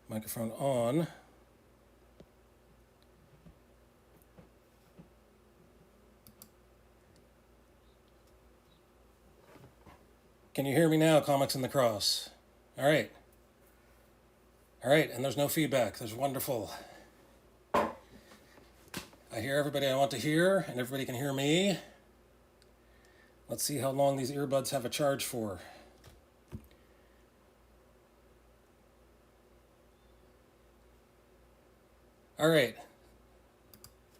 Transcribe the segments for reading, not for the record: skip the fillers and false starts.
Microphone on. Can you hear me now, Comics in the Cross? All right. All right, and there's no feedback. That's wonderful. I hear everybody I want to hear, and everybody can hear me. Let's see how long these earbuds have a charge for. All right.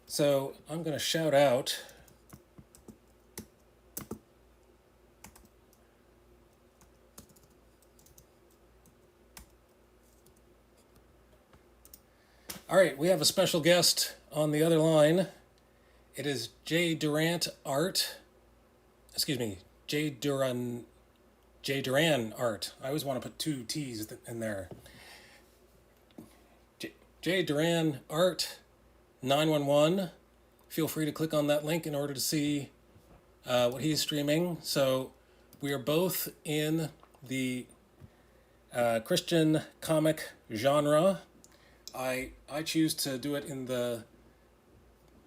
So I'm going to shout out. All right, we have a special guest on the other line. It is Jay Durant Art. Excuse me, Jay Duran Art. I always want to put two T's in there. Jay Duran Art 911. Feel free to click on that link in order to see what he's streaming. So we are both in the Christian comic genre. I choose to do it in the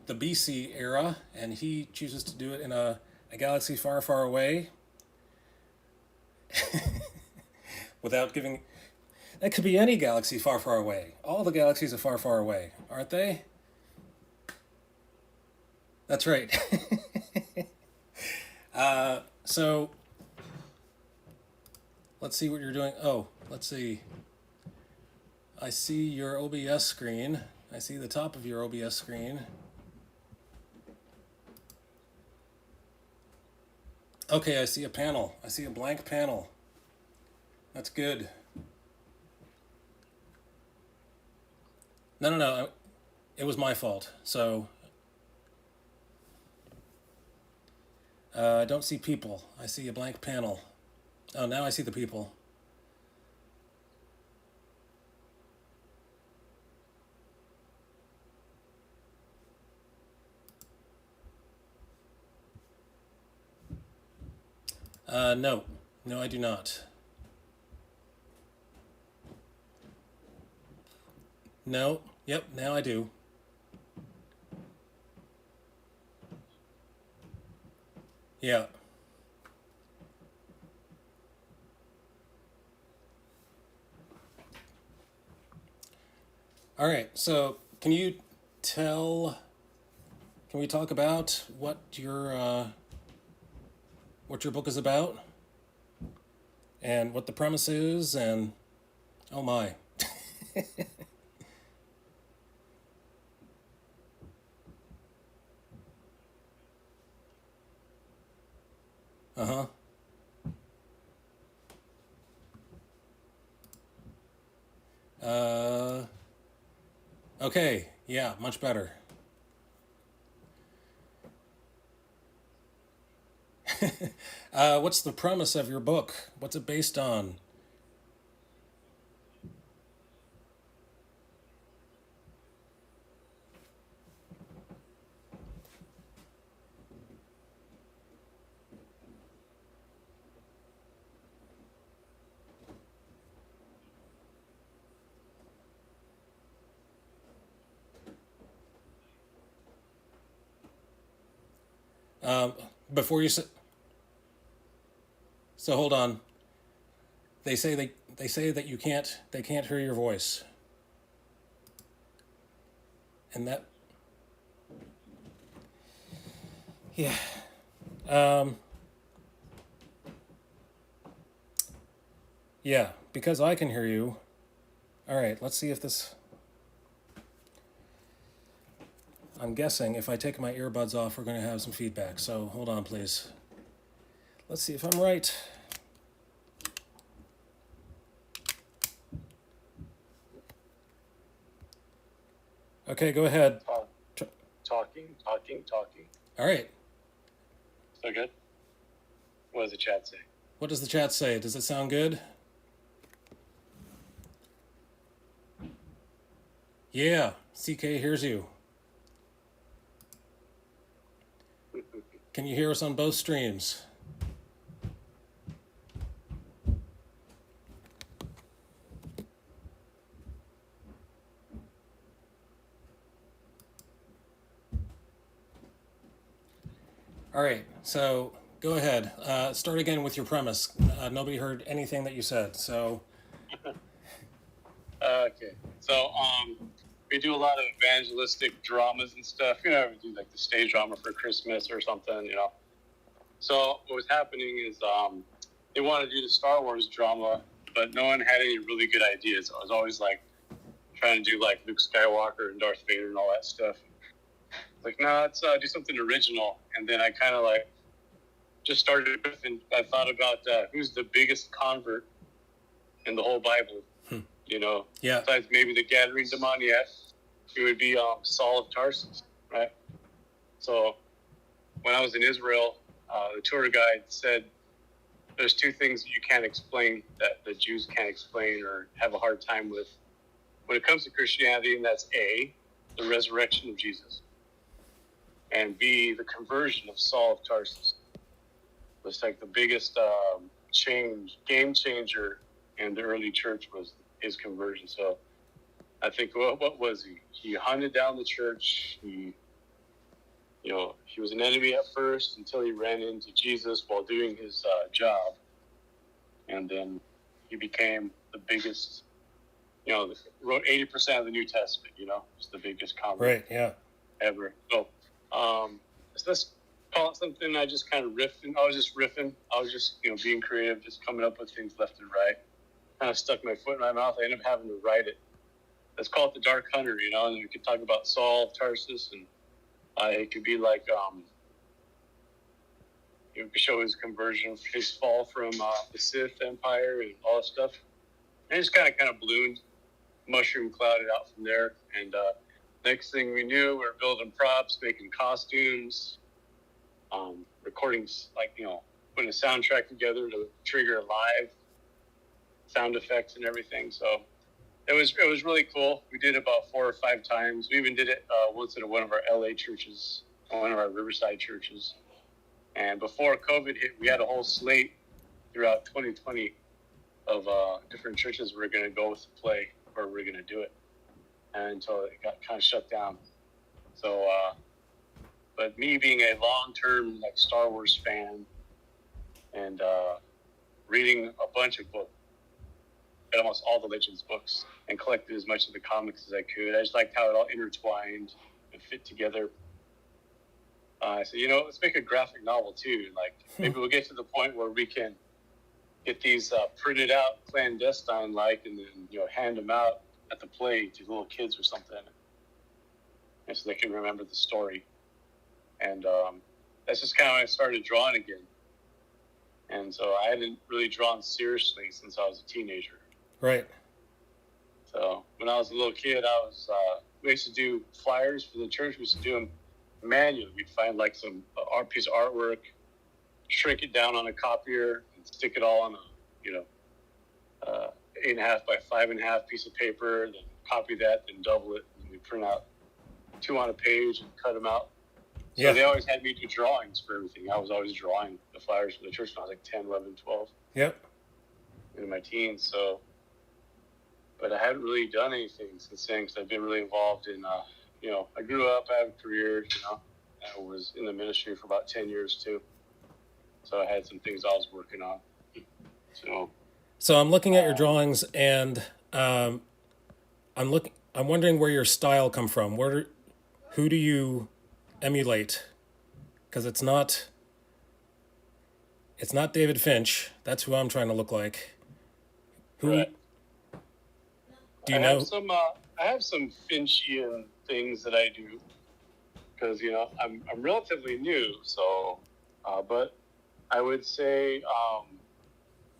BC era, and he chooses to do it in a galaxy far, far away. Without giving... That could be any galaxy far, far away. All the galaxies are far, far away, aren't they? That's right. So, let's see what you're doing. Oh, let's see. I see your OBS screen. I see the top of your OBS screen. Okay, I see a panel. I see a blank panel. That's good. No. It was my fault. So, I don't see people. I see a blank panel. Oh, now I see the people. No. No, I do not. No. Yep, now I do. Yeah. All right. So, can we talk about what your book is about and what the premise is and oh my. Uh-huh. Uh okay. Yeah, much better. What's the premise of your book? What's it based on? Um, before you say, so hold on. They say that they can't hear your voice. And that yeah. Um, yeah, because I can hear you. All right, let's see if this I'm guessing if I take my earbuds off, we're going to have some feedback. So hold on, please. Let's see if I'm right. Okay, go ahead. Talking. All right. So good? What does the chat say? What does the chat say? Does it sound good? Yeah, CK hears you. Can you hear us on both streams? All right, so go ahead. Start again with your premise. Nobody heard anything that you said, so Okay. So, we do a lot of evangelistic dramas and stuff. You know, we do like the stage drama for Christmas or something, you know. So what was happening is they wanted to do the Star Wars drama, but no one had any really good ideas. I was always like trying to do like Luke Skywalker and Darth Vader and all that stuff. Like, no, let's do something original. And then I kind of like just started with, and I thought about who's the biggest convert in the whole Bible. You know, yeah, besides maybe the Gadarene demoniac, it would be Saul of Tarsus, right? So when I was in Israel, the tour guide said there's two things that you can't explain, that the Jews can't explain or have a hard time with when it comes to Christianity, and that's A, the resurrection of Jesus, and B, the conversion of Saul of Tarsus. It's like the biggest game changer in the early church was his conversion. So I think, what was he? He hunted down the church. He was an enemy at first until he ran into Jesus while doing his job. And then he became the biggest, wrote 80% of the New Testament, was the biggest convert right, yeah, ever. So let's call it something. I just kind of riffing. I was just riffing. I was just, being creative, just coming up with things left and right. Kind of stuck my foot in my mouth. I ended up having to write it. Let's call it the Dark Hunter, and we could talk about Saul of Tarsus, and it could be like, it could show his conversion, his fall from the Sith Empire and all that stuff. And it just kind of ballooned, mushroom clouded out from there. And next thing we knew, we were building props, making costumes, recordings, putting a soundtrack together to trigger live sound effects and everything. So it was really cool. We did it about 4 or 5 times. We even did it once at one of our LA churches, one of our Riverside churches. And before COVID hit, we had a whole slate throughout 2020 of different churches we were going to go with the play, where we were going to do it, and until it got kind of shut down. So, but me being a long-term Star Wars fan and reading a bunch of books, almost all the Legends books, and collected as much of the comics as I could. I just liked how it all intertwined and fit together. So, let's make a graphic novel too. Maybe we'll get to the point where we can get these printed out clandestine, and then, hand them out at the play to little kids or something. And so they can remember the story. And that's just kind of when I started drawing again. And so I hadn't really drawn seriously since I was a teenager. right, So when I was a little kid, we used to do flyers for the church. We used to do them manually. We'd find some art piece of artwork, shrink it down on a copier, and stick it all on a 8.5 by 5.5 piece of paper. Then copy that, then double it, and we print out 2 on a page and cut them out. So yeah, they always had me do drawings for everything. I was always drawing the flyers for the church when I was 10, 11, 12 yep, in my teens. So, but I hadn't really done anything since then, because I've been really involved in, I grew up, I have a career, I was in the ministry for about 10 years too. So I had some things I was working on. So I'm looking at your drawings, and I'm wondering where your style come from. Who do you emulate? Because it's not David Finch. That's who I'm trying to look like. Who Right. do you know? I have some Finchian things that I do, because I'm relatively new. So, but I would say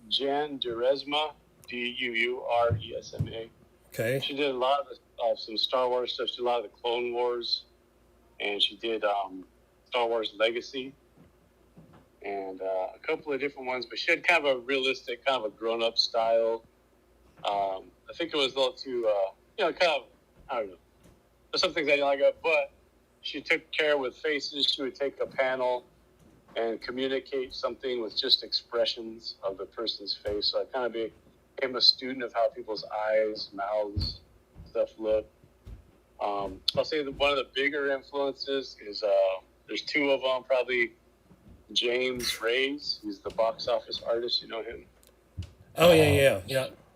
Jan Duursema, Duursema. Okay, She did a lot of some Star Wars stuff. She did a lot of the Clone Wars, and she did Star Wars Legacy, and a couple of different ones. But she had kind of a realistic, kind of a grown-up style. I think it was a little too, kind of, I don't know. There's some things I didn't like it, but she took care with faces. She would take a panel and communicate something with just expressions of the person's face. So I kind of became a student of how people's eyes, mouths, stuff look. I'll say that one of the bigger influences is there's 2 of them probably. James Reyes. He's the box office artist. You know him? Oh, yeah.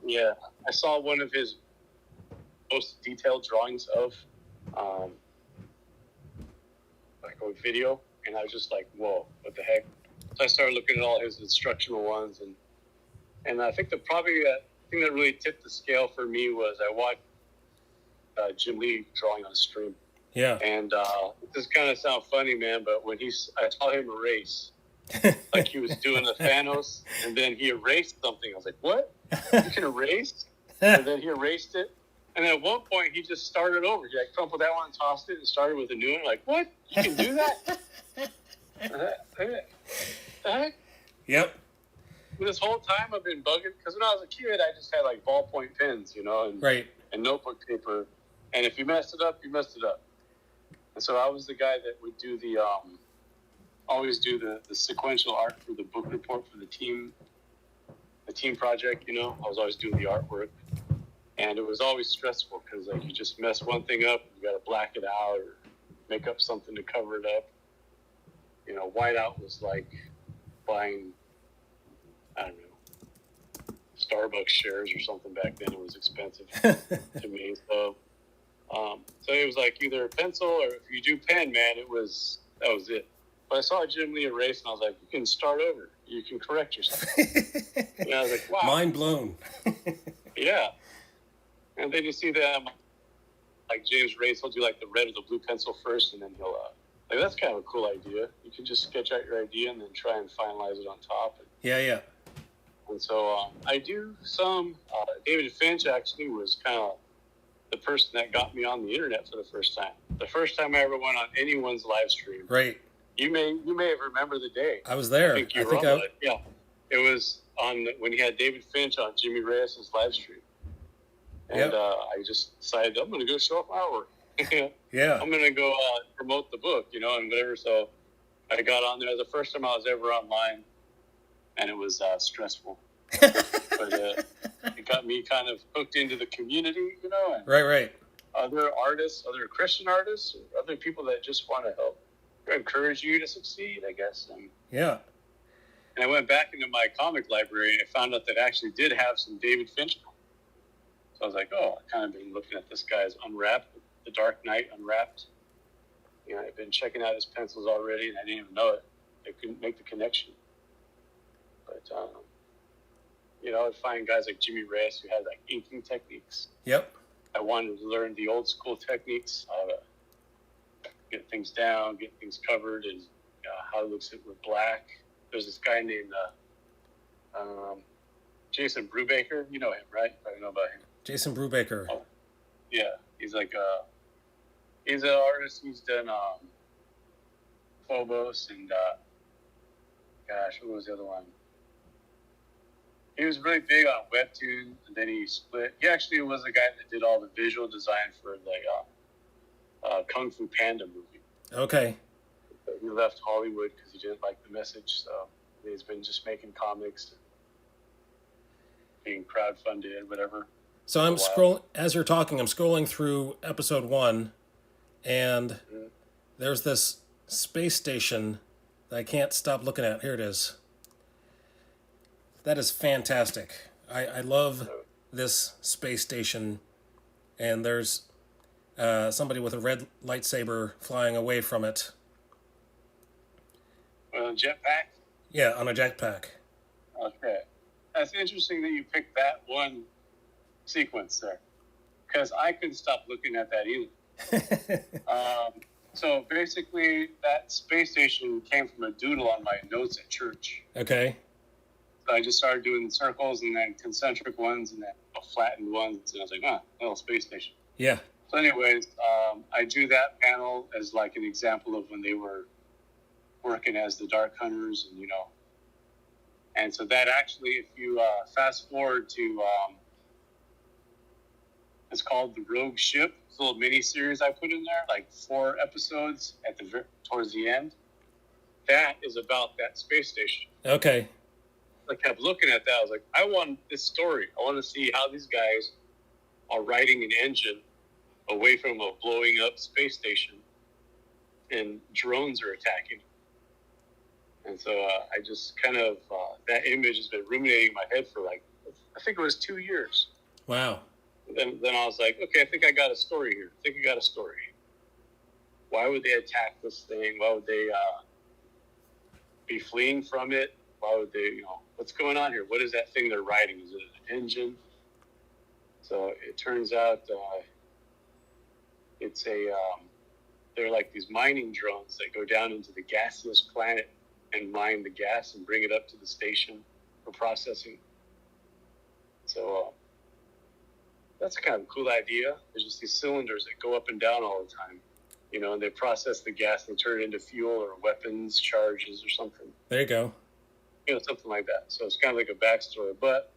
Yeah. I saw one of his most detailed drawings of like a video, and I was just like, whoa, what the heck? So I started looking at all his instructional ones, and I think the thing that really tipped the scale for me was I watched Jim Lee drawing on a stream. Yeah. And this kind of sound funny, man, but when I saw him erase, like he was doing the Thanos, and then he erased something. I was like, what? You can erase? And then he erased it. And then at one point, he just started over. He like crumpled that one, tossed it, and started with a new one. Like, what? You can do that? The heck? Yep. This whole time I've been bugging, because when I was a kid, I just had like ballpoint pens, Right. and notebook paper. And if you messed it up, you messed it up. And so I was the guy that would do always do the sequential art for the book report for the team project. I was always doing the artwork, and it was always stressful because like you just mess one thing up, you got to black it out or make up something to cover it up. Whiteout was like buying, I don't know, Starbucks shares or something back then. It was expensive to me, so it was like either pencil or if you do pen, man, that was it. But I saw Jim Lee erase, and I was like, you can start over. You can correct yourself. And I was like, wow. Mind blown. Yeah. And then you see them, like James Race, he'll do like the red or the blue pencil first, and then he'll, that's kind of a cool idea. You can just sketch out your idea and then try and finalize it on top. Yeah. And so I do some, David Finch actually was kind of the person that got me on the internet for the first time. The first time I ever went on anyone's live stream. Right. You may have remembered the day. I was there. I think it. Yeah. It was when he had David Finch on Jimmy Reyes' live stream. And I just decided I'm going to go show up my work. Yeah. I'm going to go promote the book, and whatever. So I got on there. It was the first time I was ever online, and it was stressful. But it got me kind of hooked into the community, and Right. other artists, other Christian artists, or other people that just want to help encourage you to succeed, I guess. And I went back into my comic library and I found out that I actually did have some David Finch. So I was like, oh, I've kind of been looking at this guy's Unwrapped, The Dark Knight Unwrapped. I've been checking out his pencils already, and I didn't even know it. I couldn't make the connection. But, I'd find guys like Jimmy Reyes who had like inking techniques. Yep. I wanted to learn the old school techniques, how to get things down, get things covered, and how to mix it with black. There's this guy named Jason Brubaker. You know him, right? I don't know about him. Jason Brubaker. Oh, yeah, he's like he's an artist. He's done Phobos and what was the other one? He was really big on Webtoon, and then he split. He actually was the guy that did all the visual design for the Kung Fu Panda movie. Okay. He left Hollywood because he didn't like the message, so he's been just making comics, and being crowdfunded, whatever. So I'm scrolling, as you're talking, I'm scrolling through episode 1, and there's this space station that I can't stop looking at. Here it is. That is fantastic. I love this space station, and there's somebody with a red lightsaber flying away from it. Jetpack? Yeah, on a jetpack. Okay. That's interesting that you picked that one sequence there, because I couldn't stop looking at that either. So basically, that space station came from a doodle on my notes at church. Okay. So I just started doing circles and then concentric ones and then flattened ones, and I was like, little space station. Yeah. So anyways, I drew that panel as like an example of when they were working as the Dark Hunters, and and so that actually, if you fast forward to, it's called The Rogue Ship. It's a little mini series I put in there, like 4 episodes towards the end. That is about that space station. Okay. I kept looking at that. I was like, I want this story. I want to see how these guys are riding an engine away from a blowing up space station, and drones are attacking. And so I just kind of, that image has been ruminating in my head for like, I think it was 2 years. Wow. Then I was like, okay, I think I got a story here. I think I got a story. Why would they attack this thing? Why would they be fleeing from it? Why would they, what's going on here? What is that thing they're riding? Is it an engine? So it turns out it's they're like these mining drones that go down into the gaseous planet and mine the gas and bring it up to the station for processing. So that's kind of a cool idea. There's just these cylinders that go up and down all the time, and they process the gas and turn it into fuel or weapons charges or something. There you go. Something like that. So it's kind of like a backstory. But,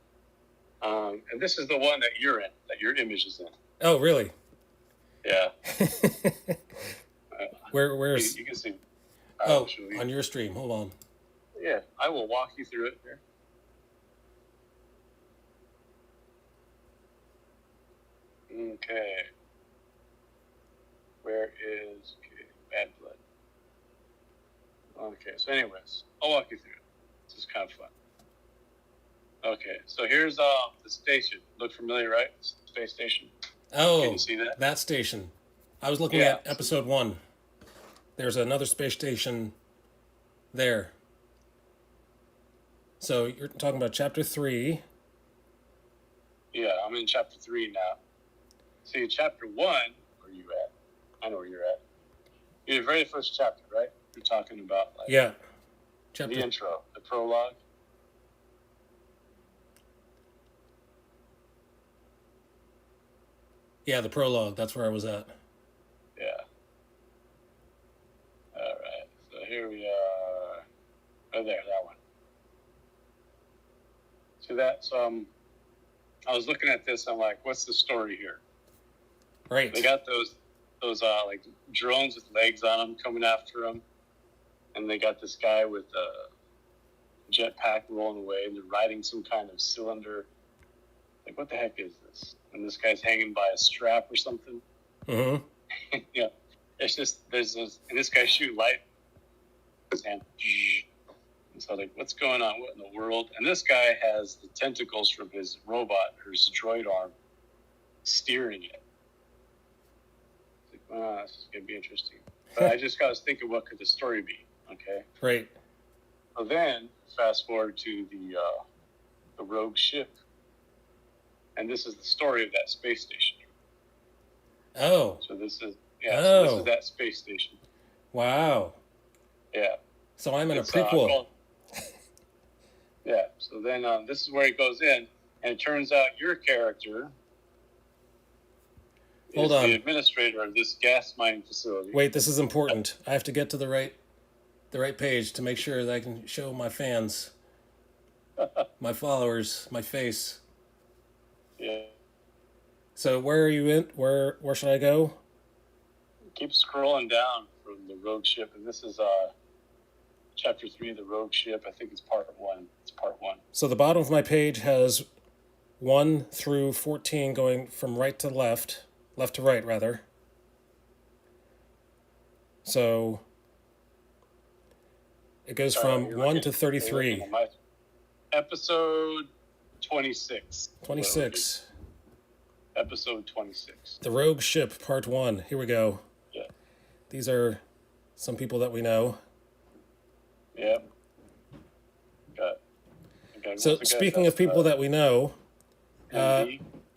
and this is the one that you're in, that your image is in. Oh, really? Yeah. Where's... You can see. On your stream. Hold on. Yeah, I will walk you through it here. Okay. Where is Bad Blood? Okay, so anyways, I'll walk you through it. This is kind of fun. Okay, so here's the station. Look familiar, right? Space station. Oh, can you see that station. I was looking at episode 1. There's another space station there. So you're talking about chapter 3. Yeah, I'm in chapter 3 now. See, chapter 1, where are you at? I know where you're at. You're the very first chapter, right? You're talking about chapter... the intro, the prologue. Yeah, the prologue. That's where I was at. Yeah. All right. So here we are. Oh, there, that one. See that? So I was looking at this. I'm like, what's the story here? Right. They got those like drones with legs on them coming after them, and they got this guy with a jetpack rolling away, and they're riding some kind of cylinder. Like, what the heck is this? And this guy's hanging by a strap or something. Mm-hmm. Yeah, it's just and this guy's shooting light, and so like, what's going on? What in the world? And this guy has the tentacles from his robot or his droid arm steering it. This is going to be interesting. But I just was thinking, what could the story be? Okay. Right. So then, fast forward to the rogue ship. And this is the story of that space station. Oh. So this is, so this is that space station. Wow. Yeah. So I'm in a prequel. Yeah. So then this is where he goes in. And it turns out your character... Hold on. The administrator of this gas mining facility. Wait, this is important. I have to get to the right page to make sure that I can show my fans, my followers, my face. Yeah. So where are you in? Where should I go? Keep scrolling down from the rogue ship, and this is chapter 3 of the rogue ship. I think it's part 1. It's part 1. So the bottom of my page has 1 through 14 going from right to left to right, rather. So it goes from 1 to 33. Episode 26. 26. Episode 26. The Rogue Ship, Part 1. Here we go. Yeah. These are some people that we know. Yep. Okay. So speaking of people that we know,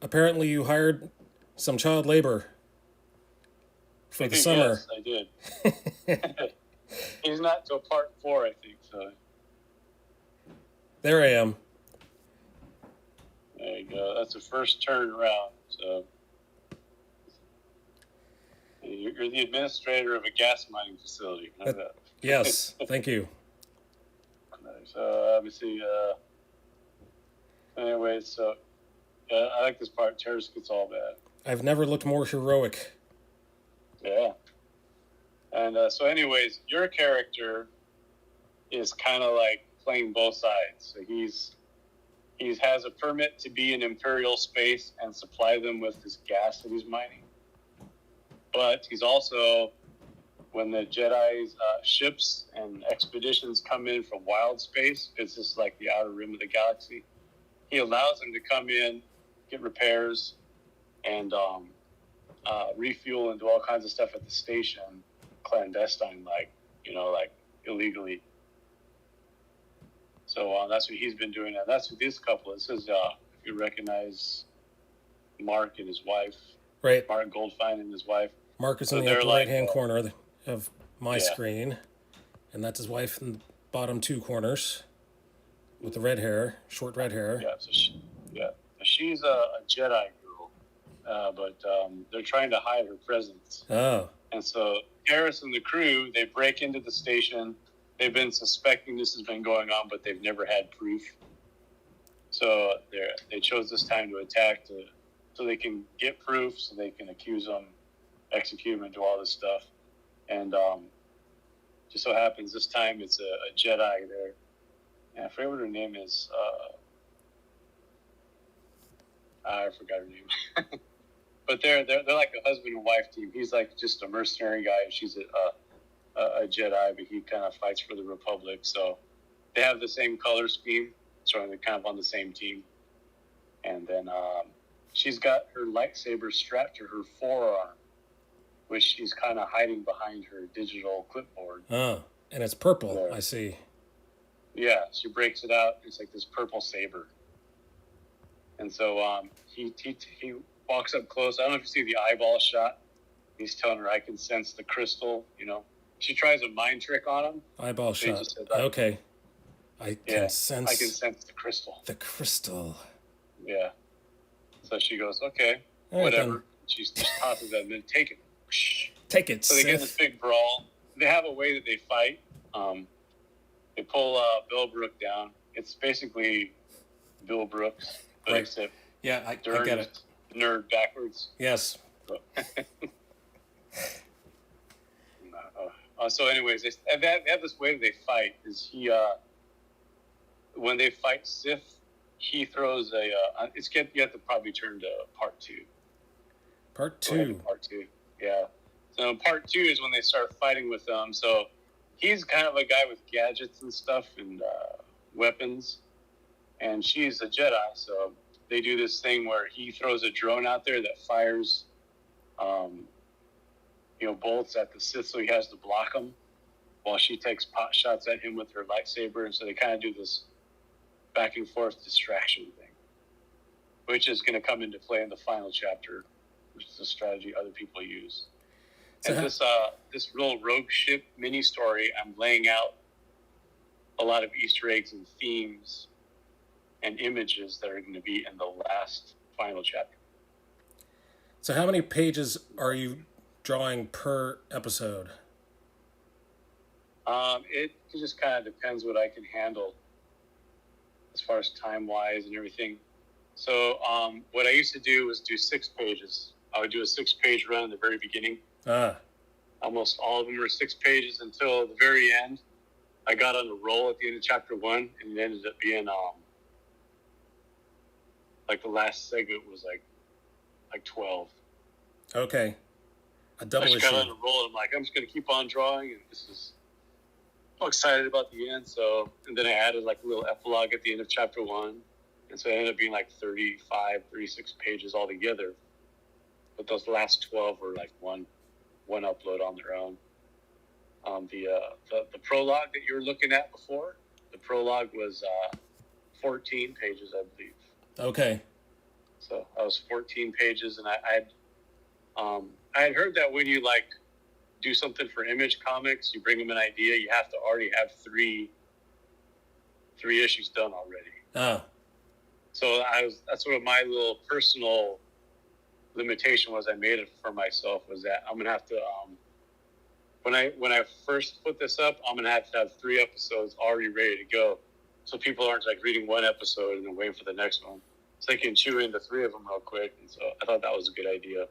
apparently you hired some child labor for the summer. Yes, I did. He's not till part 4, I think. So there I am. There you go. That's the first turn around. So you're the administrator of a gas mining facility. Yes, thank you. So let me see. Anyway, so I like this part. Terrorist gets all bad. I've never looked more heroic. Yeah. And so anyways, your character is kind of like playing both sides. So he has a permit to be in Imperial space and supply them with this gas that he's mining. But he's also when the Jedi's ships and expeditions come in from wild space, it's just like the outer rim of the galaxy. He allows them to come in, get repairs, and refuel and do all kinds of stuff at the station, clandestine, like illegally. So that's what he's been doing, and that's what this couple. This is if you recognize Mark and his wife, Right. Mark Goldfein and his wife. Mark is So in the they're upper like, right-hand corner of my Yeah. screen, and that's his wife in the bottom two corners with the red hair, short red hair. Yeah, so she's a Jedi girl, but they're trying to hide her presence. Oh, And so Harris and the crew, they break into the station. They've been suspecting this has been going on, but they've never had proof. So they chose this time to attack so they can get proof, so they can accuse them, execute them, and do all this stuff. And just so happens this time it's a Jedi there. And I forget what her name is. I forgot her name. But they're like a husband and wife team. He's like just a mercenary guy, and she's a Jedi, but he kind of fights for the Republic. So they have the same color scheme, so they're kind of on the same team. And then she's got her lightsaber strapped to her forearm, which she's kind of hiding behind her digital clipboard. oh, and it's purple. Yeah. I see. Yeah, she breaks it out. It's like this purple saber. And so he walks up close. I don't know if you see the eyeball shot. He's telling her, I can sense the crystal, She tries a mind trick on him. Eyeball They shot. just said, Okay. I can sense I can sense the crystal. the crystal. Yeah. So she goes, okay, All right, whatever. then. She just tosses that and then take it. Take it, So they get in this Sith. big brawl. They have a way that they fight. They pull Bill Brook down. It's basically Bill Brooks, but Right. except Yeah, I Dern get is it. nerd backwards. Yes. So anyways, they have this way that they fight. Is he when they fight Sith, he throws you have to probably turn to part 2. Part Go ahead to 2. part 2. Yeah. So part 2 is when they start fighting with them. So he's kind of a guy with gadgets and stuff and weapons, and she's a Jedi. So they do this thing where he throws a drone out there that fires, bolts at the Sith, so he has to block them, while she takes pot shots at him with her lightsaber. And so they kind of do this back and forth distraction thing, which is going to come into play in the final chapter, which is a strategy other people use. So And this little rogue ship mini story, I'm laying out a lot of Easter eggs and themes and images that are going to be in the last final chapter. So how many pages are you drawing per episode? It just kind of depends what I can handle as far as time-wise and everything. So what I used to do was do 6 pages. I would do a 6-page run in the very beginning. Almost all of them were 6 pages until the very end. I got on a roll at the end of chapter 1, and it ended up being like the last segment was like 12. Okay. A double I just got on issue. a roll, and I'm like, I'm just going to keep on drawing, and I'm excited about the end. So, and then I added like a little epilogue at the end of chapter 1, and so it ended up being like 35, 36 pages altogether. But those last 12 were like one upload on their own. The prologue that you were looking at before, the prologue was 14 pages, I believe. Okay. So that was 14 pages, and I had heard that when you like do something for Image Comics, you bring them an idea, you have to already have three issues done already. Oh. So that's what my little personal limitation was. I made it for myself, was that I'm gonna have to when I first put this up, I'm gonna have 3 episodes already ready to go, so people aren't like reading one episode and then waiting for the next one, so they can chew into 3 of them real quick. And so I thought that was a good idea.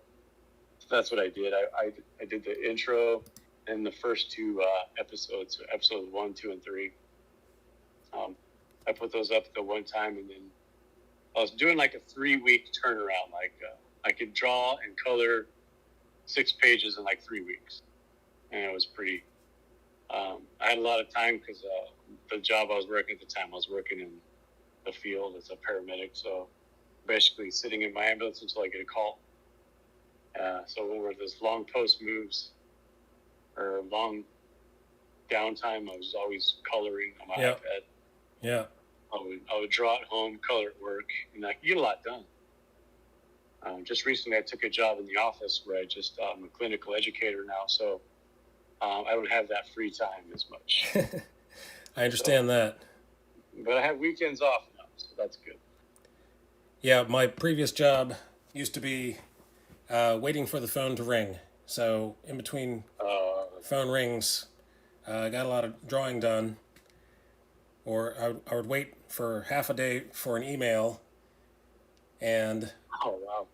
So that's what I did. I did the intro and the first 2 episodes, so episodes 1, 2, and 3. I put those up at the one time, and then I was doing like a 3-week turnaround. Like I could draw and color 6 pages in like 3 weeks. and it was pretty. I had a lot of time because the job I was working at the time, I was working in the field as a paramedic. So basically sitting in my ambulance until I get a call. So when we're this long post moves or long downtime, I was always coloring on my iPad. Yeah. I would draw at home, color at work, and I could get a lot done. Just recently, I took a job in the office where I'm a clinical educator now, so I don't have that free time as much. I understand that. But I have weekends off now, so that's good. Yeah, my previous job used to be waiting for the phone to ring. So in between phone rings, I got a lot of drawing done. Or I would wait for half a day for an email. And oh wow!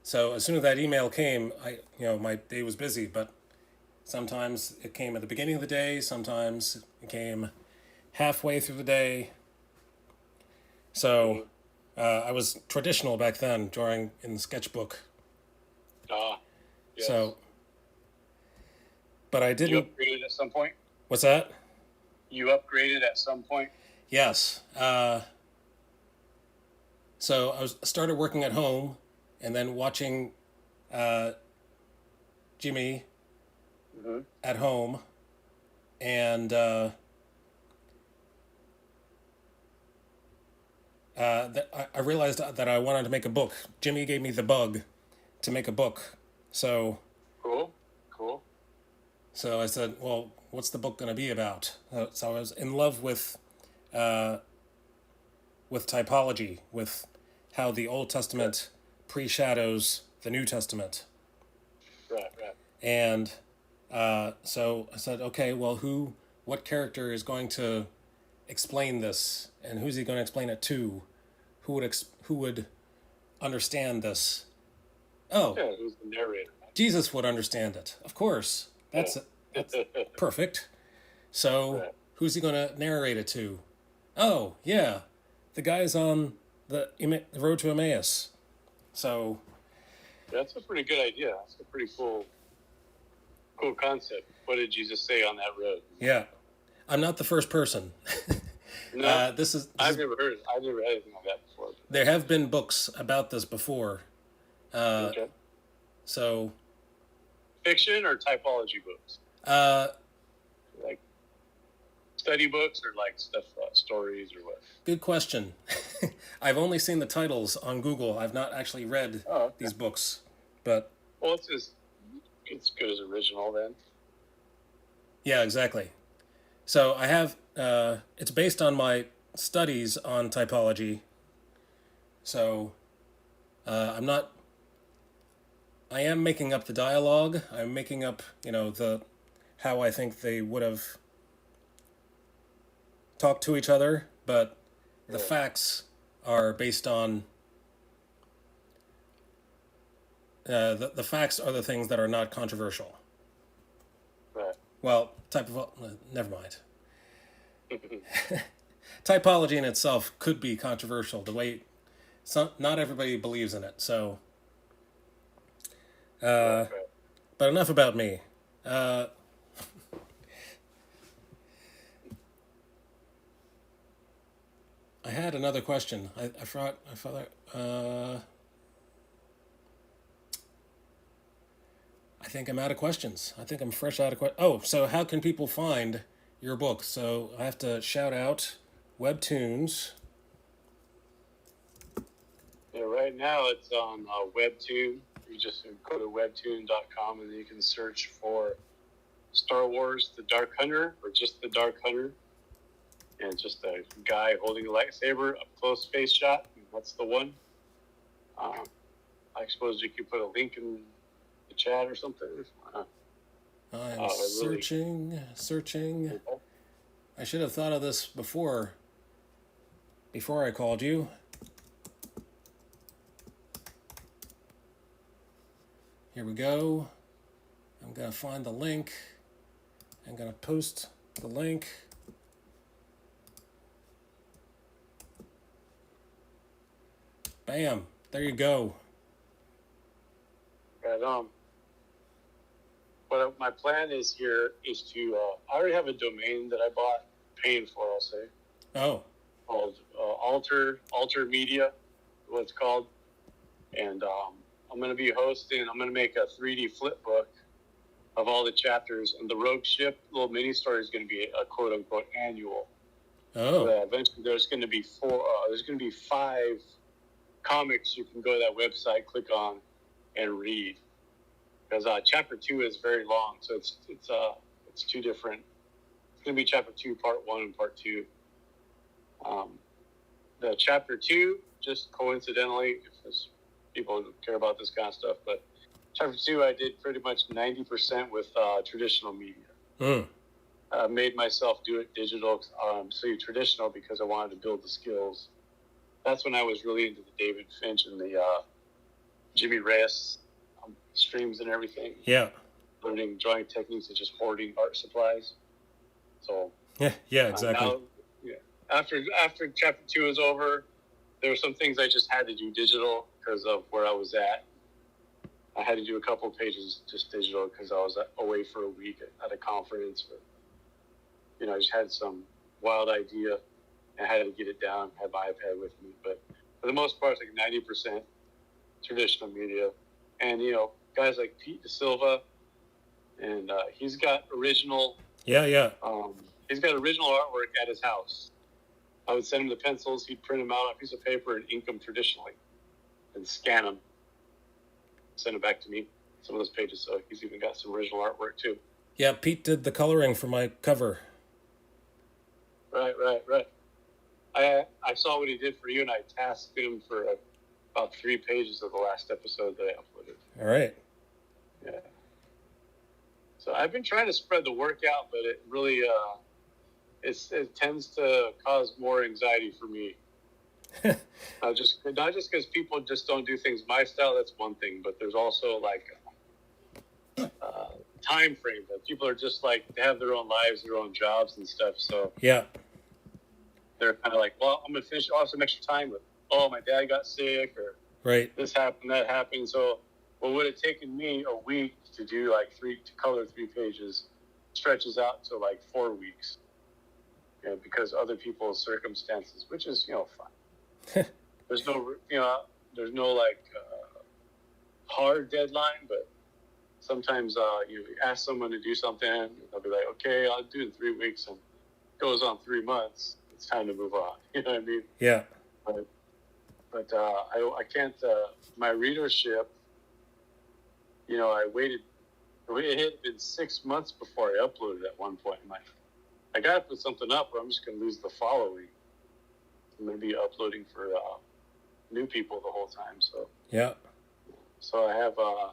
So as soon as that email came, my day was busy. But sometimes it came at the beginning of the day. Sometimes it came halfway through the day. So I was traditional back then, drawing in the sketchbook. Yes. So, but I didn't. You upgraded at some point? What's that? You upgraded at some point? Yes. So I started working at home, and then watching Jimmy at home, and I realized that I wanted to make a book. Jimmy gave me the bug to make a book. So cool. So I said, well, what's the book going to be about? So I was in love with typology, with how the Old Testament pre-shadows the New Testament. Right. And so I said, okay, well, what character is going to explain this, and who's he going to explain it to? Who would understand this? Oh, yeah, who's the narrator? Jesus would understand it, of course. That's perfect. So who's he going to narrate it to? Oh, yeah, the guys on the road to Emmaus. So that's a pretty good idea. That's a pretty cool concept. What did Jesus say on that road? Yeah, I'm not the first person. No, I've never heard anything like that before. There have been books about this before. Okay. So, fiction or typology books? Like study books or like stuff, stories or what? Good question. I've only seen the titles on Google. I've not actually read these books, but well, it's as good as original then. Yeah, exactly. So I have. It's based on my studies on typology. So I'm not. I am making up the dialogue. I'm making up, how I think they would have talked to each other, but the facts are based on. The facts are the things that are not controversial. Right. Well, never mind. Typology in itself could be controversial. The way not everybody believes in it. So, but enough about me. I had another question. I forgot. I think I'm out of questions. I think I'm fresh out of questions. Oh, so how can people find your book? So I have to shout out Webtoons. Yeah, right now it's on Webtoon. You just go to webtoon.com and then you can search for Star Wars The Dark Hunter or just The Dark Hunter. And it's just a guy holding a lightsaber, up close face shot. That's the one. I suppose you could put a link in the chat or something. I'm searching. I should have thought of this before I called you. Here we go. I'm going to find the link. I'm going to post the link. Bam. There you go. Right on. what my plan is here is to, I already have a domain that I bought, paying for, I'll say, Oh, called Alter Media, what it's called. And I'm going to be hosting, I'm going to make a 3D flip book of all the chapters. And the Rogue Ship little mini story is going to be a quote unquote annual. oh, Eventually there's going to be there's going to be 5 comics you can go to that website, click on, and read. Because chapter 2 is very long, so it's 2 different. It's going to be chapter 2, part 1, and part 2. The chapter 2, just coincidentally, because people care about this kind of stuff, but chapter 2 I did pretty much 90% with traditional media. Made myself do it digital, so traditional because I wanted to build the skills. That's when I was really into the David Finch and the Jimmy Reyes streams and everything. yeah, Learning drawing techniques and just hoarding art supplies. So yeah, exactly. now, after chapter 2 is over, there were some things I just had to do digital because of where I was at. I had to do a couple of pages just digital because I was away for a week at a conference. I just had some wild idea and I had to get it down, had my iPad with me. But for the most part, it's like 90% traditional media. And, guys like Pete DeSilva, and he's got original... Yeah. He's got original artwork at his house. I would send him the pencils. He'd print them out on a piece of paper and ink them traditionally and scan them. Send them back to me, some of those pages. So he's even got some original artwork too. Yeah, Pete did the coloring for my cover. Right. I saw what he did for you, and I tasked him for about 3 pages of the last episode that I uploaded. All right. Yeah. So I've been trying to spread the work out, but it really it tends to cause more anxiety for me. Not just because people just don't do things my style. That's one thing, but there's also like time frame that people are just like they have their own lives, their own jobs and stuff. So yeah, they're kind of like, well, I'm gonna finish off some extra time with. Oh, my dad got sick, or right. This happened, that happened. So, what would have taken me a week to do to color 3 pages, stretches out to like 4 weeks. Because other people's circumstances, which is fine. There's no hard deadline, but sometimes you ask someone to do something, they'll be like, okay, I'll do it in 3 weeks, and it goes on 3 months. It's time to move on. You know what I mean? Yeah. But I can't. My readership. I waited. It had been 6 months before I uploaded at one point. I got to put something up, or I'm just going to lose the following. I'm going to be uploading for new people the whole time. So yeah. So I have, I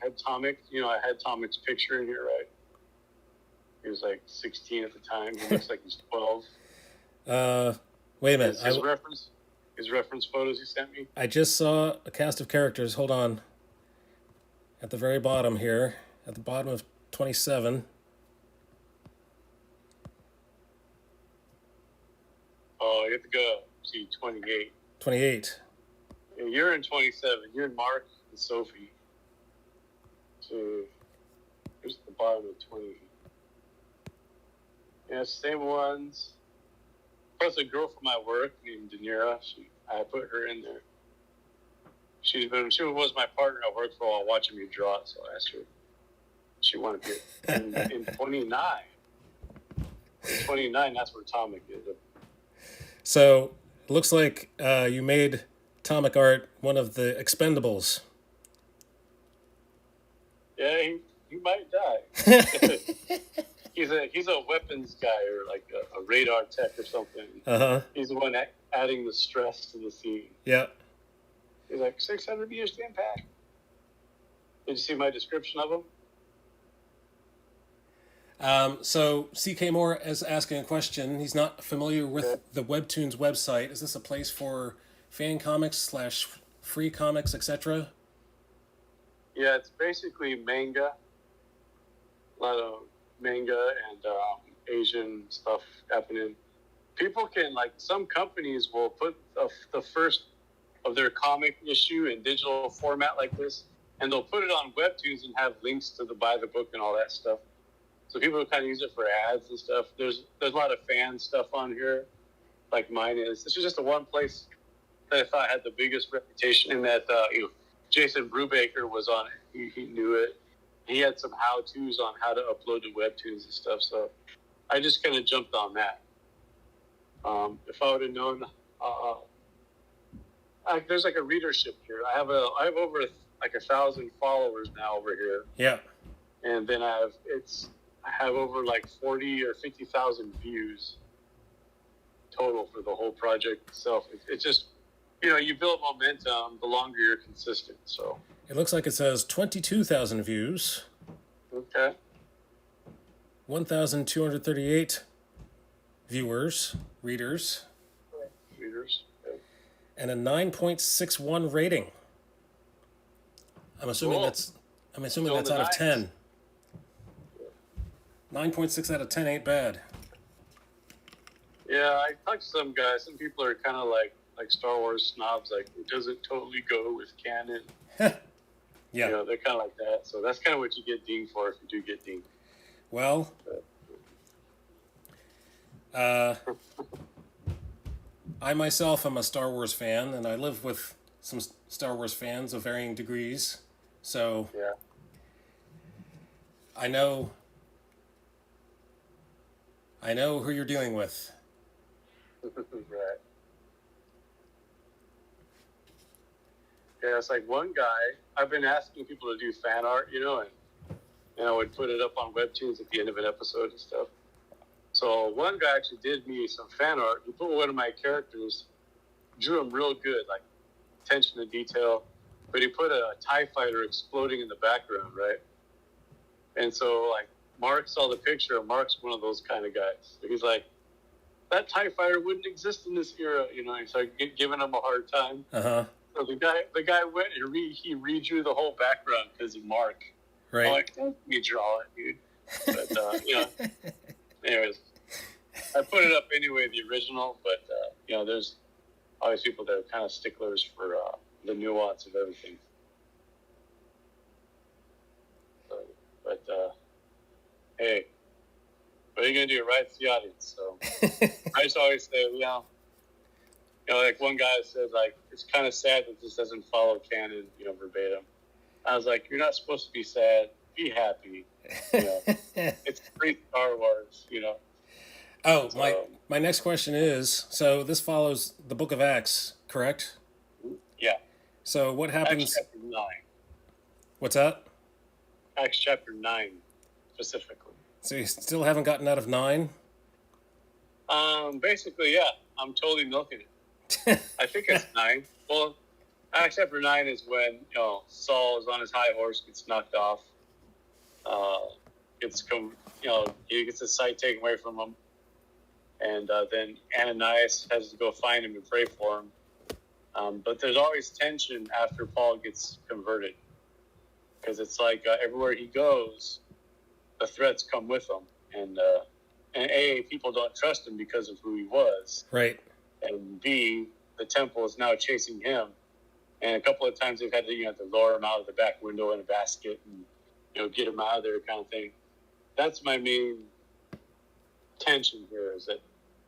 had Tomic. I had Tomic's picture in here, right? He was like 16 at the time. He looks like he's 12. Wait a minute. His reference photos he sent me. I just saw a cast of characters. Hold on. At the very bottom here, at the bottom of 27. Oh, you have to go to 28. 28. Yeah, you're in 27. You're in Mark and Sophie. So here's the bottom of 20. Yeah, same ones. Plus a girl from my work named Danira. I put her in there. She was my partner I worked for while watching me draw it, so I asked her. She wanted to be in 29. In 29, that's where Tomic is. So it looks like you made Tomic art one of the Expendables. Yeah, he might die. He's a weapons guy or like a radar tech or something. He's the one adding the stress to the scene. Yeah. He's like 600 meters to impact. Did you see my description of him? So CK Moore is asking a question. He's not familiar with the Webtoons website. Is this a place for fan comics / free comics, etc.? Yeah, it's basically manga. A lot of manga and Asian stuff happening. People can, some companies will put the first of their comic issue in digital format like this and they'll put it on Webtoons and have links to buy the book and all that stuff. So people kind of use it for ads and stuff. There's a lot of fan stuff on here, like mine is. This is just the one place that I thought had the biggest reputation, in that Jason Brubaker was on it. He knew it. He had some how-tos on how to upload to Webtoons and stuff. So I just kind of jumped on that. If I would have known, there's like a readership here. I have over like 1,000 followers now over here. Yeah. And then I have over like 40 or 50,000 views total for the whole project itself. It's just, you build momentum the longer you're consistent. So It looks like it says 22,000 views, okay, 1,238 readers, readers. and a 9.61 rating. I'm assuming Cool. that's Still in out the of nines. 10. 9.6 out of 10 ain't bad. Yeah, I talked to some guys. Some people are kind of like Star Wars snobs. Like, it doesn't totally go with canon. Yeah. They're kind of like that. So that's kind of what you get dinged for if you do get dinged. Well, I myself am a Star Wars fan, and I live with some Star Wars fans of varying degrees. So Yeah. I know who you're dealing with. Right. Yeah, it's like one guy, I've been asking people to do fan art, and I would put it up on Webtoons at the end of an episode and stuff. So one guy actually did me some fan art. He put one of my characters, drew him real good, like attention to detail, but he put a TIE fighter exploding in the background, right? And so, like, Mark saw the picture, and Mark's one of those kind of guys. So he's like, that TIE fighter wouldn't exist in this era, and started giving him a hard time. Uh-huh. So the guy went and he redrew the whole background because of Mark. Right. I'm like, don't me draw it, dude. But, anyways, I put it up anyway, the original, but, there's always people that are kind of sticklers for the nuance of everything. So, but, hey, what are you going to do? Right to the audience. So I just always say, like one guy said, like, it's kind of sad that this doesn't follow canon, verbatim. I was like, you're not supposed to be sad. Be happy. It's free Star Wars, Oh, So- my next question is, so this follows the Book of Acts, correct? Yeah. So what Acts happens? chapter 9. What's that? Acts chapter 9, specifically. So you still haven't gotten out of 9? Basically, yeah. I'm totally milking it. I think it's 9. Well, Acts chapter 9 is when, Saul is on his high horse, gets knocked off. He gets his sight taken away from him. And then Ananias has to go find him and pray for him. But there's always tension after Paul gets converted. Because it's like everywhere he goes, the threats come with him. And people don't trust him because of who he was. Right. And B, the temple is now chasing him. And a couple of times they've had to lower him out of the back window in a basket and, get him out of there kind of thing. That's my main tension here, is that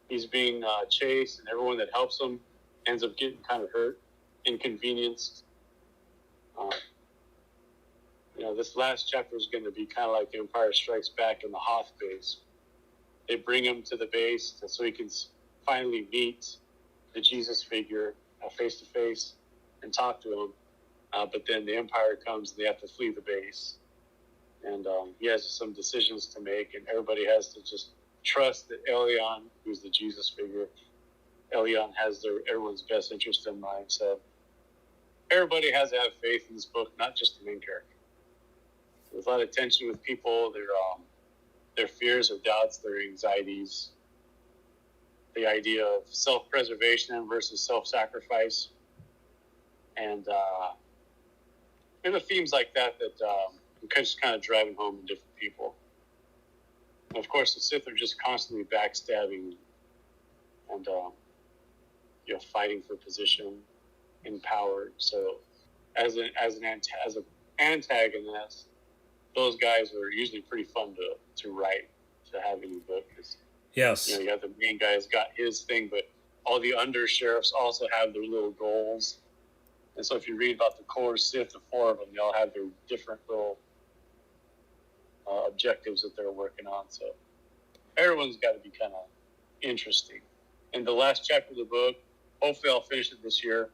he's being chased, and everyone that helps him ends up getting kind of hurt, inconvenienced. This last chapter is going to be kind of like the Empire Strikes Back in the Hoth base. They bring him to the base so he can finally meet the Jesus figure face to face and talk to him. But then the Empire comes and they have to flee the base. And he has some decisions to make, and everybody has to just trust that Elion, who's the Jesus figure, Elion has everyone's best interest in mind. So everybody has to have faith in this book, not just the main character. There's a lot of tension with people, their fears or doubts, their anxieties, the idea of self-preservation versus self-sacrifice, and the themes like that just kind of driving home in different people. And of course, the Sith are just constantly backstabbing and fighting for position and power. So as a antagonists, those guys are usually pretty fun to write, to have in your book. Because, Yes. you got the main guy's got his thing, but all the under sheriffs also have their little goals. And so if you read about the core Sith, the four of them, they all have their different little objectives that they're working on. So everyone's got to be kind of interesting. And the last chapter of the book, hopefully I'll finish it this year.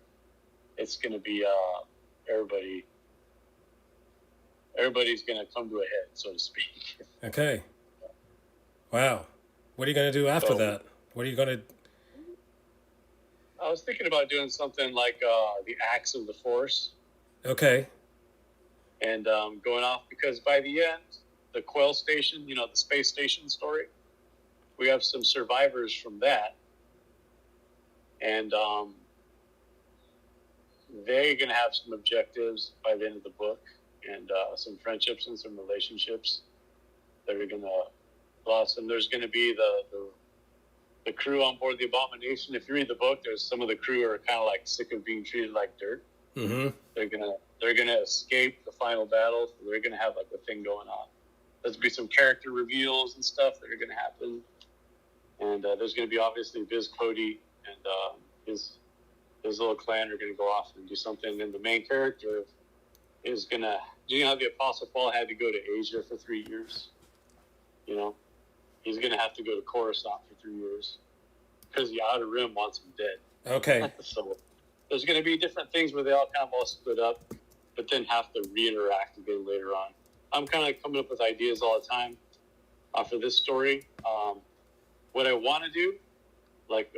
It's going to be everybody's going to come to a head, so to speak. Okay. Wow. What are you going to do after that? What are you going to... I was thinking about doing something like the Acts of the Force. Okay. And going off, because by the end, the Quell Station, the space station story, we have some survivors from that. And they're going to have some objectives by the end of the book, and some friendships and some relationships that are going to blossom. There's going to be the crew on board the Abomination. If you read the book, there's some of the crew are kind of like sick of being treated like dirt. Mm-hmm. They're gonna escape the final battle. So they're gonna have like a thing going on. There's gonna be some character reveals and stuff that are gonna happen. And there's gonna be obviously Viz Cody and his little clan are gonna go off and do something. And the main character is gonna. Do you know how the Apostle Paul had to go to Asia for 3 years? He's going to have to go to Coruscant for 3 years because the Outer Rim wants him dead. Okay. So there's going to be different things where they all kind of all split up, but then have to re-interact again later on. I'm kind of coming up with ideas all the time for this story. What I want to do, like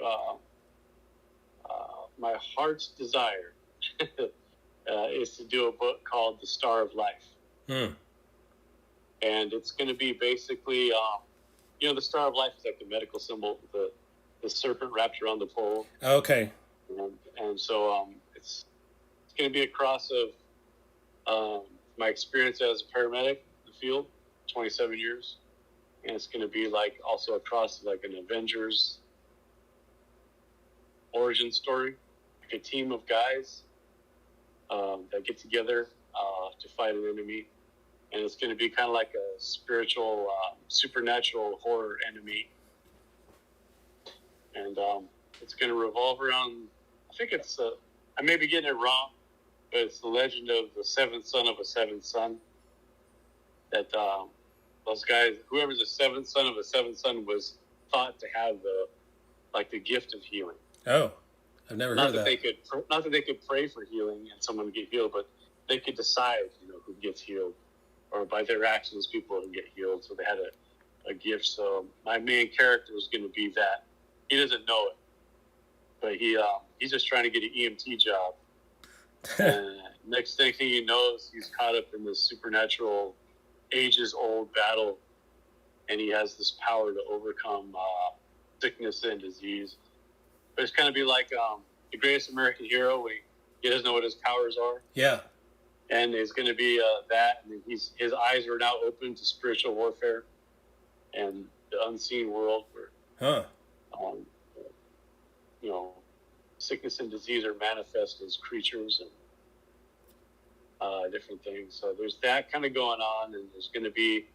my heart's desire, is to do a book called The Star of Life. Hmm. And it's going to be basically... the Star of Life is like the medical symbol, the serpent wrapped around the pole. Okay. And so it's going to be a cross of my experience as a paramedic in the field, 27 years. And it's going to be like also a cross of like an Avengers origin story, like a team of guys that get together to fight an enemy. And it's going to be kind of like a spiritual, supernatural horror enemy. And it's going to revolve around, I think it's, I may be getting it wrong, but it's the legend of the seventh son of a seventh son. That those guys, whoever's the seventh son of a seventh son was thought to have the gift of healing. Oh, I've never heard of that. Not that they could pray for healing and someone would get healed, but they could decide, who gets healed. Or by their actions, people would get healed. So they had a gift. So my main character is going to be that. He doesn't know it, but he's just trying to get an EMT job. And next thing he knows, he's caught up in this supernatural, ages-old battle, and he has this power to overcome sickness and disease. But it's kind of be like the Greatest American Hero, where he doesn't know what his powers are. Yeah. And it's going to be that. And his eyes are now open to spiritual warfare and the unseen world where, sickness and disease are manifest as creatures and different things. So there's that kind of going on. And there's going to be,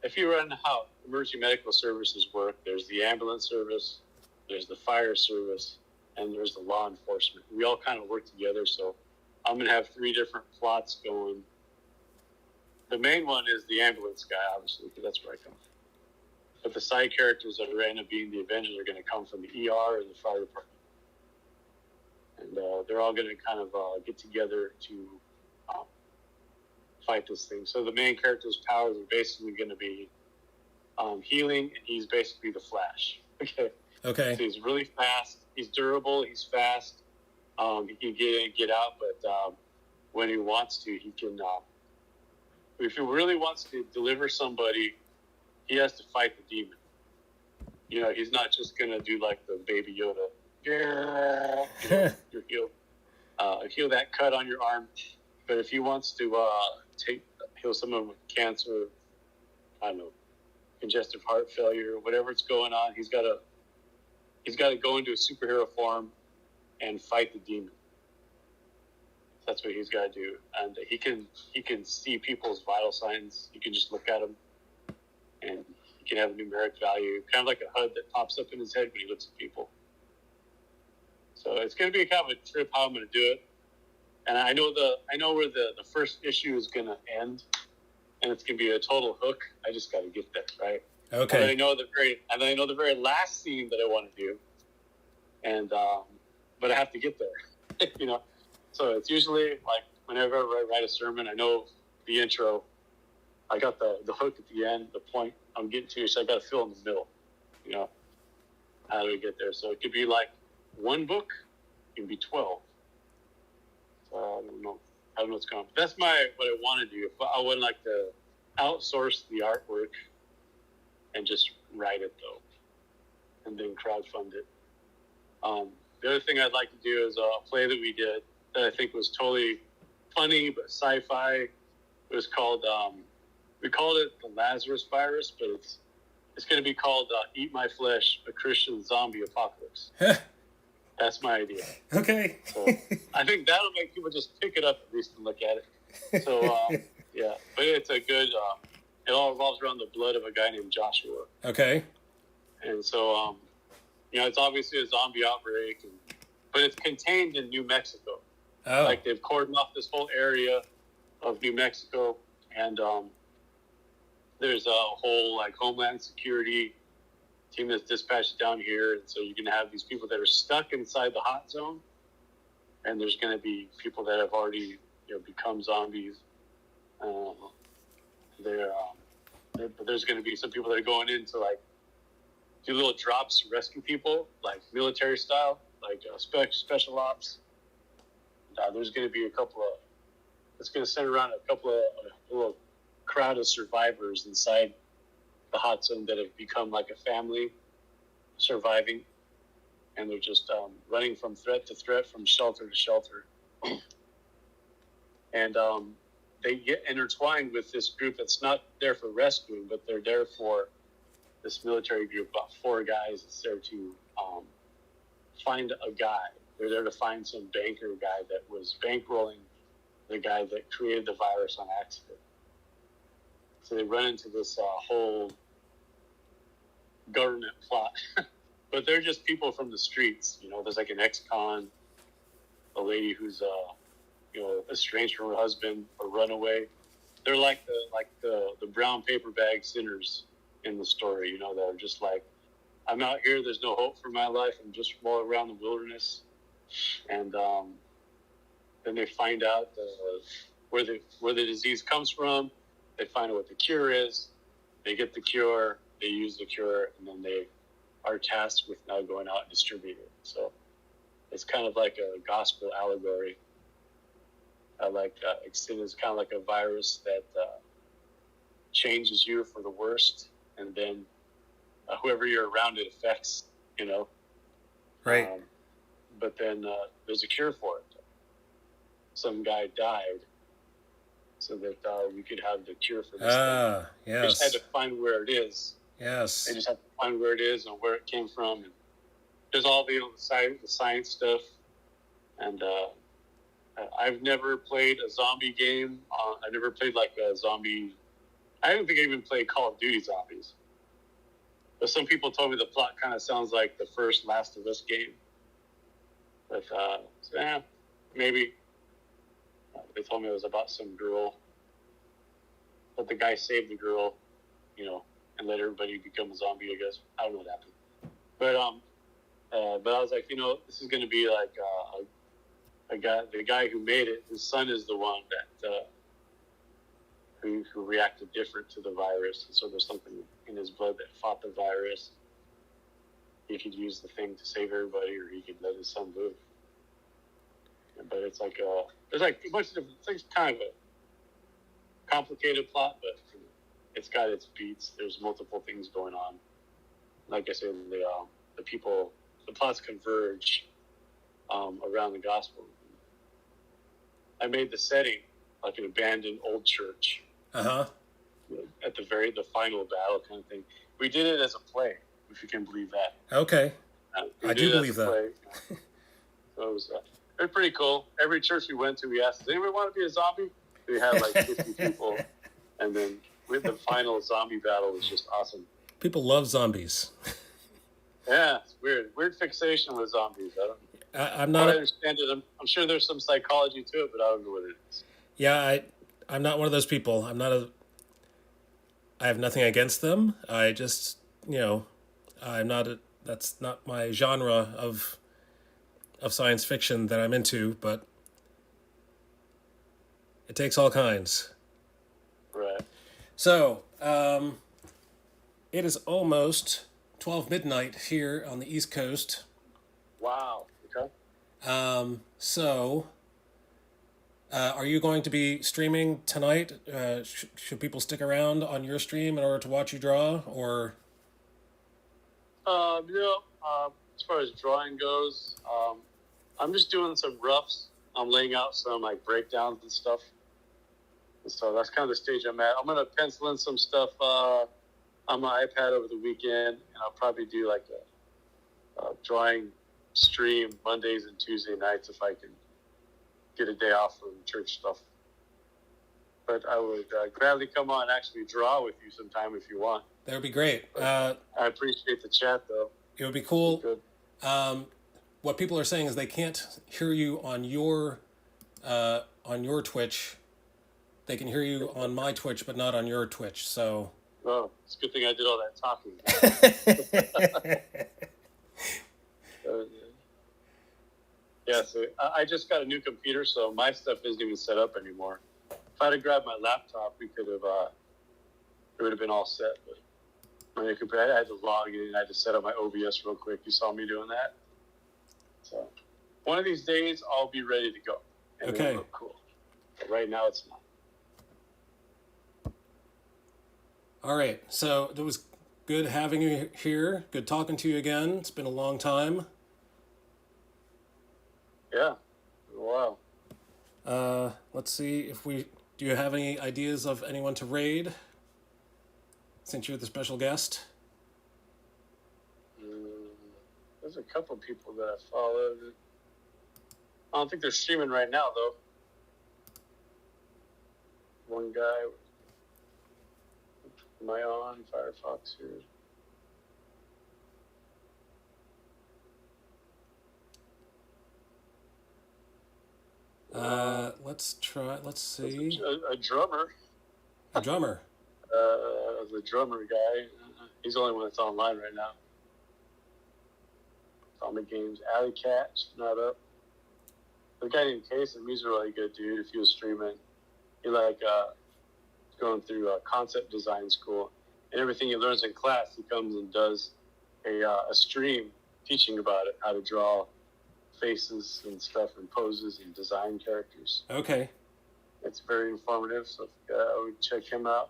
if you run how emergency medical services work, there's the ambulance service, there's the fire service, and there's the law enforcement. We all kind of work together. So I'm going to have 3 different plots going. The main one is the ambulance guy, obviously, because that's where I come from. But the side characters that are end up being the Avengers are going to come from the ER and the fire department. And they're all going to kind of get together to fight this thing. So the main character's powers are basically going to be healing, and he's basically the Flash. Okay. So he's really fast. He's durable. He's fast. He can get in, get out, but when he wants to, he can. If he really wants to deliver somebody, he has to fight the demon. He's not just gonna do like the Baby Yoda. You're healed. Heal that cut on your arm. But if he wants to heal someone with cancer, I don't know, congestive heart failure, whatever it's going on, he's got to go into a superhero form and fight the demon. That's what he's got to do, and he can see people's vital signs. You can just look at them, and he can have a numeric value, kind of like a HUD that pops up in his head when he looks at people. So it's going to be kind of a trip how I'm going to do it, and I know where the first issue is going to end, and it's going to be a total hook. I just got to get there, right? Okay. And then I know the very last scene that I want to do, and but I have to get there, you know. So it's usually like whenever I write a sermon, I know the intro. I got the hook at the end, the point I'm getting to, so I got to fill in the middle. You know, how do we get there? So it could be like one book, it can be 12. So I don't know what's going on. But that's what I want to do. But I would like to outsource the artwork and just write it though, and then crowdfund it. The other thing I'd like to do is a play that we did that I think was totally funny but sci-fi. It was called we called it the Lazarus Virus, but it's going to be called Eat My Flesh: A Christian Zombie Apocalypse. That's my idea. Okay. So I think that'll make people just pick it up at least and look at it. So yeah, but it's a good. It all revolves around the blood of a guy named Joshua. Okay. And so you know, it's obviously a zombie outbreak, but it's contained in New Mexico. Oh. Like they've cordoned off this whole area of New Mexico, and there's a whole like Homeland Security team that's dispatched down here, and so you're going to have these people that are stuck inside the hot zone, and there's going to be people that have already become zombies. But there's going to be some people that are going in to like do little drops to rescue people, like military style, like special ops. There's going to be it's going to center around a little crowd of survivors inside the hot zone that have become like a family surviving, and they're just running from threat to threat, from shelter to shelter. And they get intertwined with this group that's not there for rescuing, but they're there for this military group, about 4 guys that's there to find a guy. They're there to find some banker guy that was bankrolling the guy that created the virus on accident. So they run into this whole government plot. But they're just people from the streets. You know, there's like an ex-con, a lady who's estranged from her husband, a runaway. They're like the brown paper bag sinners in the story. You know, they're just like, I'm out here. There's no hope for my life. I'm just rolling around the wilderness. And then they find out where the disease comes from. They find out what the cure is. They get the cure. They use the cure, and then they are tasked with now going out and distributing it. So it's kind of like a gospel allegory. Sin is kind of like a virus that changes you for the worst, and then whoever you're around it affects. You know, right. But then there's a cure for it. Some guy died so that we could have the cure for this thing. Yes. They just had to find where it is. Yes. They just have to find where it is and where it came from. And there's all the science stuff. And I've never played a zombie game. I've never played like a zombie. I don't think I even played Call of Duty Zombies. But some people told me the plot kind of sounds like the first Last of Us game. But maybe. They told me it was about some girl, but the guy saved the girl, and let everybody become a zombie, I guess. I don't know what happened. But I was like, this is going to be like the guy who made it, his son is the one that who reacted different to the virus. And so there's something in his blood that fought the virus. He could use the thing to save everybody, or he could let his son live. But it's like there's like a bunch of different things. Kind of a complicated plot, but it's got its beats. There's multiple things going on. Like I said, the plots converge around the gospel. I made the setting like an abandoned old church. Uh-huh. At the final battle kind of thing. We did it as a play, if you can believe that. Okay. I do believe that. So it was They're pretty cool. Every church we went to, we asked, does anyone want to be a zombie? We had like 50 people. And then with the final zombie battle was just awesome. People love zombies. Yeah, it's weird. Weird fixation with zombies. I'm I not. understand it. I'm sure there's some psychology to it, but I don't know what it is. Yeah, I'm not one of those people. I have nothing against them. I just, I'm not. That's not my genre of science fiction that I'm into. But it takes all kinds. Right. So, it is almost 12 midnight here on the East Coast. Wow. Okay. So, are you going to be streaming tonight? Should people stick around on your stream in order to watch you draw, or? As far as drawing goes, I'm just doing some roughs. I'm laying out some like breakdowns and stuff. And so that's kind of the stage I'm at. I'm gonna pencil in some stuff on my iPad over the weekend, and I'll probably do like a drawing stream Mondays and Tuesday nights if I can get a day off from church stuff. But I would gladly come on and actually draw with you sometime if you want. That would be great. I appreciate the chat, though. It would be cool. Good. What people are saying is they can't hear you on your Twitch. They can hear you on my Twitch, but not on your Twitch. So. Oh, it's a good thing I did all that talking. Yeah, so I just got a new computer, so my stuff isn't even set up anymore. If I'd have grabbed my laptop, it would have been all set. But my new computer, I had to log in, I had to set up my OBS real quick. You saw me doing that. So one of these days, I'll be ready to go. And okay. It'll look cool. But right now, it's not. All right. So it was good having you here. Good talking to you again. It's been a long time. Yeah. Wow. Let's see if do you have any ideas of anyone to raid? Since you're the special guest. There's a couple people that I followed. I don't think they're streaming right now, though. One guy. Am I on Firefox here? Let's see. A drummer. A drummer. The drummer guy. He's the only one that's online right now. Atomic Games. Alley Cat, not up. The guy named Kason, he's a really good dude. If he was streaming, he going through concept design school, and everything he learns in class, he comes and does a stream teaching about it, how to draw faces and stuff and poses and design characters. Okay. It's very informative, so I would check him out.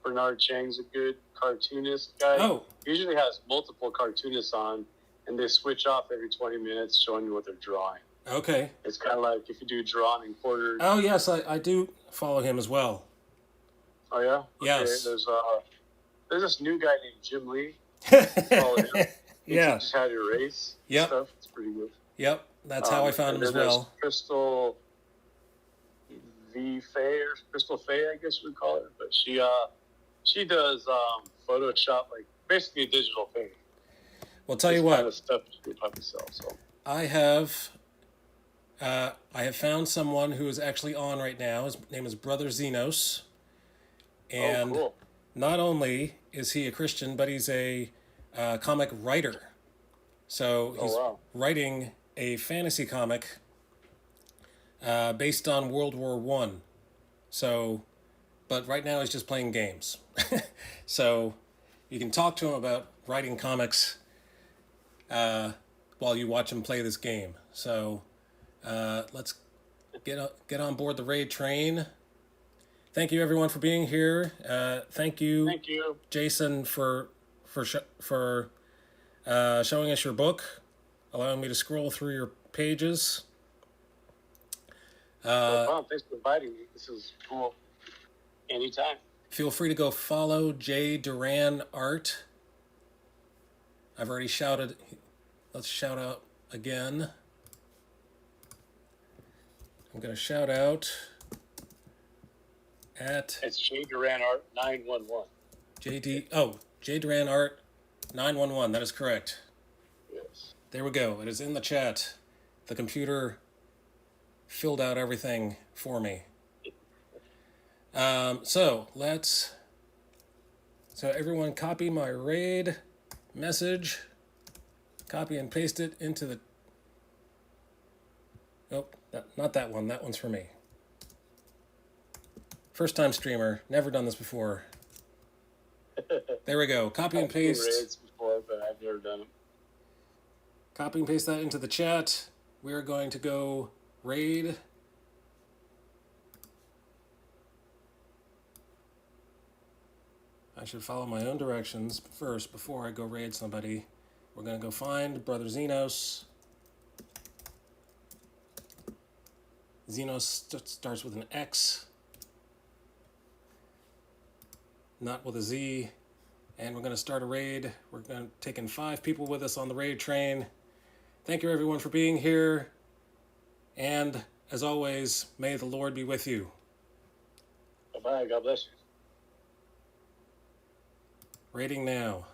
Bernard Chang's a good cartoonist guy. Oh. He usually has multiple cartoonists on, and they switch off every 20 minutes showing you what they're drawing. Okay. It's kind of like if you do drawn and quartered. Oh, yes, I do follow him as well. Oh, yeah? Yes. Okay, there's this new guy named Jim Lee. Follow him. Yeah. Teaches how to erase stuff. It's pretty good. Yep, that's how I found him as well. Crystal Crystal Faye, I guess we would call her. But she does Photoshop, like basically digital painting. Well, tell you what. Kind of stuff to do by myself, so. I have found someone who is actually on right now. His name is Brother Xenos. And cool. Not only is he a Christian, but he's a comic writer. So he's writing a fantasy comic based on World War I. So, but right now he's just playing games. So you can talk to him about writing comics while you watch him play this game. So let's get on board the raid train. Thank you everyone for being here. Thank you, Jason, for showing us your book, allowing me to scroll through your pages. No problem. Thanks for inviting me. This is cool. Anytime. Feel free to go follow J Duran Art I've already shouted. Let's shout out again. I'm going to shout out at It's J Duran Art 911. J Duran Art 911. That is correct. Yes. There we go. It is in the chat. The computer filled out everything for me. So everyone copy my raid message, copy and paste it into the, not that one. That one's for me. First time streamer, never done this before. There we go. Copy and I've seen paste. raids before, but I've never done them. Copy and paste that into the chat. We are going to go raid. I should follow my own directions first before I go raid somebody. We're going to go find Brother Xenos. Xenos starts with an X, not with a Z. And we're going to start a raid. We're going to take in 5 people with us on the raid train. Thank you, everyone, for being here. And as always, may the Lord be with you. Bye-bye. God bless you. Raiding now.